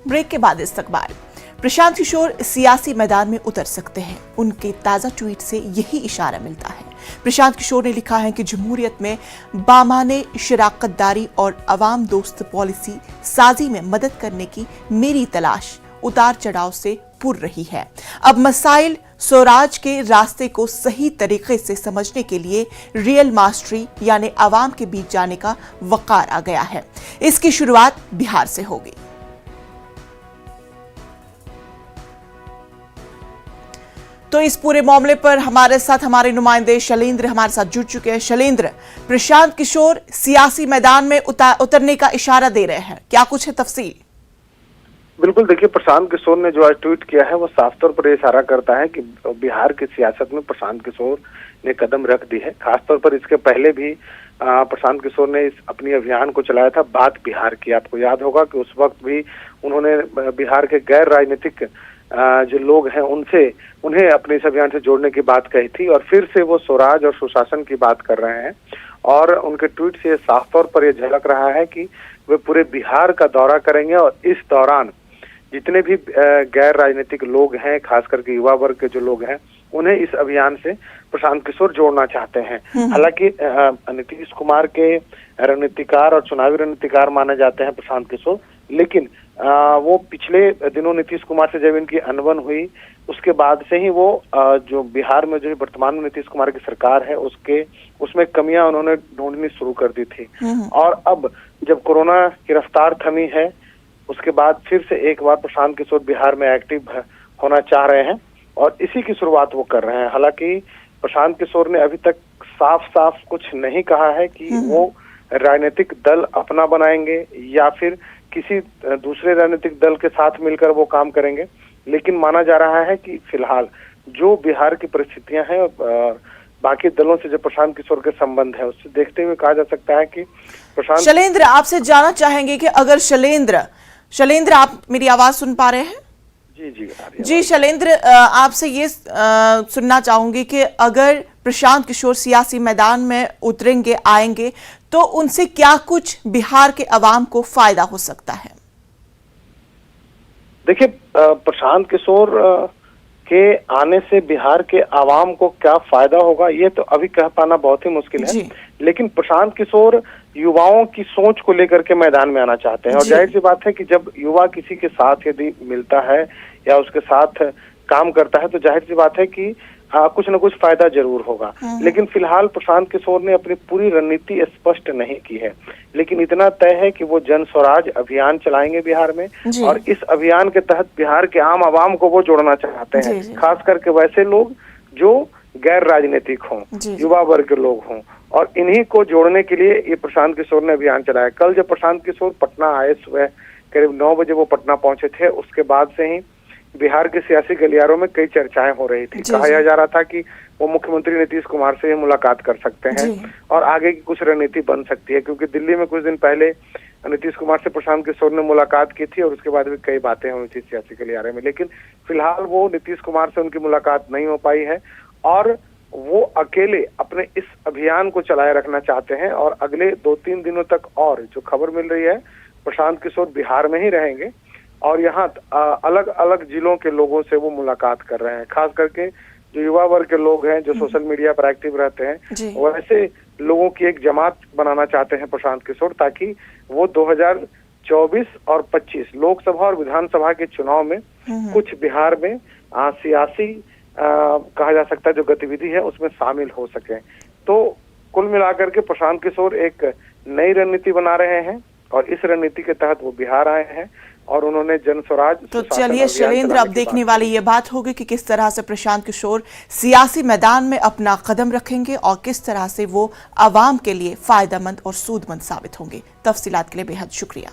Break के बाद इस्तकबाल। प्रशांत किशोर सियासी मैदान में उतर सकते हैं, उनके ताजा ट्वीट से यही इशारा मिलता है। प्रशांत किशोर ने लिखा है कि जमहूरियत में बामाने शराकतदारी और अवाम दोस्त पॉलिसी साजी में मदद करने की मेरी तलाश उतार चढ़ाव से पुर रही है। अब मसाइल स्वराज के रास्ते को सही तरीके से समझने के लिए रियल मास्टरी यानी अवाम के बीच जाने का वकार आ गया है। इसकी शुरुआत बिहार से होगी। तो इस पूरे मामले पर हमारे साथ हमारे नुमाइंदे शैलेंद्र हमारे साथ जुड़ चुके हैं। शैलेंद्र, प्रशांत किशोर सियासी मैदान में उतरने का इशारा दे रहे हैं, क्या कुछ है तफसील? बिल्कुल, देखिए, प्रशांत किशोर ने जो आज ट्वीट किया है वो साफ तौर पर इशारा करता है कि बिहार की सियासत में प्रशांत किशोर ने कदम रख दी है। खासतौर पर इसके पहले भी प्रशांत किशोर ने इस अपनी अभियान को चलाया था, बात बिहार की। आपको याद होगा कि उस वक्त भी उन्होंने बिहार के गैर राजनीतिक जो लोग हैं उन्हें अपने इस अभियान से जोड़ने की बात कही थी, और फिर से वो स्वराज और सुशासन की बात कर रहे हैं। और उनके ट्वीट से साफ तौर पर यह झलक रहा है कि वे पूरे बिहार का दौरा करेंगे, और इस दौरान जितने भी गैर राजनीतिक लोग हैं, खास करके युवा वर्ग के जो लोग हैं, उन्हें इस अभियान से प्रशांत किशोर जोड़ना चाहते हैं। हालांकि नीतीश कुमार के रणनीतिकार और चुनावी रणनीतिकार माने जाते हैं प्रशांत किशोर, लेकिन वो पिछले दिनों नीतीश कुमार से जब इनकी अनबन हुई उसके बाद से ही वो जो बिहार में जो वर्तमान में नीतीश कुमार की सरकार है उसमें कमियां उन्होंने ढूंढनी शुरू कर दी थी। और अब जब कोरोना की रफ्तार थमी है उसके बाद फिर से एक बार प्रशांत किशोर बिहार में एक्टिव होना चाह रहे हैं, और इसी की शुरुआत वो कर रहे हैं। हालांकि प्रशांत किशोर ने अभी तक साफ साफ कुछ नहीं कहा है कि वो राजनीतिक दल अपना बनाएंगे या फिर किसी दूसरे राजनीतिक दल के साथ मिलकर वो काम करेंगे, लेकिन माना जा रहा है कि फिलहाल जो बिहार की परिस्थितियां हैं बाकी दलों से जो प्रशांत किशोर के संबंध है उससे देखते हुए कहा जा सकता है कि प्रशांत। शैलेंद्र, आपसे जानना चाहेंगे कि अगर शैलेंद्र आप मेरी आवाज सुन पा रहे हैं? जी शैलेंद्र, आपसे ये सुनना चाहूंगी कि अगर प्रशांत किशोर सियासी मैदान में उतरेंगे, आएंगे, तो उनसे क्या कुछ बिहार के अवाम को फायदा हो सकता है? देखिए, प्रशांत किशोर के आने से बिहार के अवाम को क्या फायदा होगा ये तो अभी कह पाना बहुत ही मुश्किल है, लेकिन प्रशांत किशोर युवाओं की सोच को लेकर के मैदान में आना चाहते हैं। और जाहिर सी बात है कि जब युवा किसी के साथ यदि मिलता है या उसके साथ काम करता है तो जाहिर सी बात है कि कुछ न कुछ फायदा जरूर होगा। लेकिन फिलहाल प्रशांत किशोर ने अपनी पूरी रणनीति स्पष्ट नहीं की है, लेकिन इतना तय है कि वो जन स्वराज अभियान चलाएंगे बिहार में, और इस अभियान के तहत बिहार के आम आवाम को वो जोड़ना चाहते हैं, खास करके वैसे लोग जो गैर राजनीतिक हों, युवा वर्ग के लोग हों, और इन्हीं को जोड़ने के लिए ये प्रशांत किशोर ने अभियान चलाया। कल जब प्रशांत किशोर पटना आए, सुबह करीब 9 बजे वो पटना पहुंचे थे, उसके बाद से ही बिहार के सियासी गलियारों में कई चर्चाएं हो रही थी। कहा जा रहा था कि वो मुख्यमंत्री नीतीश कुमार से मुलाकात कर सकते हैं और आगे की कुछ रणनीति बन सकती है, क्योंकि दिल्ली में कुछ दिन पहले नीतीश कुमार से प्रशांत किशोर ने मुलाकात की थी और उसके बाद भी कई बातें हुई थी सियासी गलियारे में। लेकिन फिलहाल वो नीतीश कुमार से उनकी मुलाकात नहीं हो पाई है, और वो अकेले अपने इस अभियान को चलाए रखना चाहते हैं। और अगले 2-3 दिनों तक, और जो खबर मिल रही है, प्रशांत किशोर बिहार में ही रहेंगे और यहाँ अलग अलग जिलों के लोगों से वो मुलाकात कर रहे हैं। खास करके जो युवा वर्ग के लोग हैं, जो सोशल मीडिया पर एक्टिव रहते हैं, वैसे लोगों की एक जमात बनाना चाहते हैं प्रशांत किशोर, ताकि वो 2024 और 25 लोकसभा और विधानसभा के चुनाव में कुछ बिहार में सियासी कहा जा सकता है जो गतिविधि है उसमें शामिल हो सके। तो कुल मिलाकर के प्रशांत किशोर एक नई रणनीति बना रहे हैं, और इस रणनीति के तहत वो बिहार आए हैं और उन्होंने जन स्वराज। तो चलिए शैलेंद्र, अब देखने वाली ये बात होगी कि किस तरह से प्रशांत किशोर सियासी मैदान में अपना कदम रखेंगे और किस तरह से वो आवाम के लिए फायदेमंद और सूदमंद साबित होंगे। तफसीलात के लिए बेहद शुक्रिया।